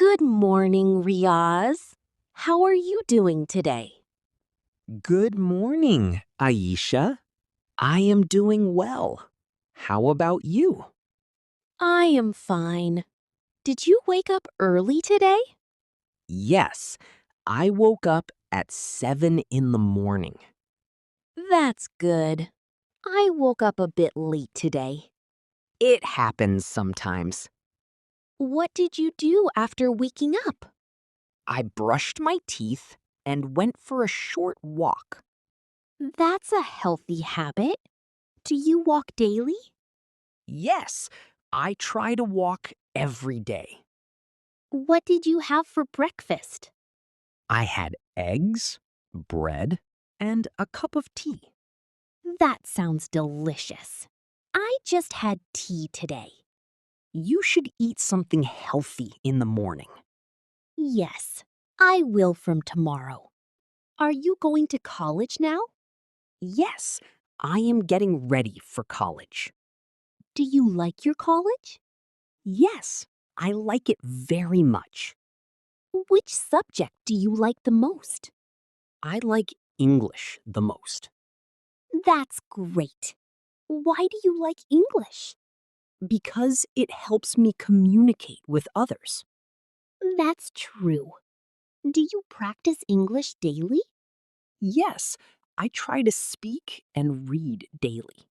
Good morning, Riaz. How are you doing today? Good morning, Ayesha. I am doing well. How about you? I am fine. Did you wake up early today? Yes, I woke up at 7 in the morning. That's good. I woke up a bit late today. It happens sometimes. What did you do after waking up? I brushed my teeth and went for a short walk. That's a healthy habit. Do you walk daily? Yes, I try to walk every day. What did you have for breakfast? I had eggs, bread, and a cup of tea. That sounds delicious. I just had tea today. You should eat something healthy in the morning. Yes, I will from tomorrow. Are you going to college now? Yes, I am getting ready for college. Do you like your college? Yes, I like it very much. Which subject do you like the most? I like English the most That's great. Why do you like English? because it helps me communicate with others. That's true. Do you practice English daily? Yes, I try to speak and read daily.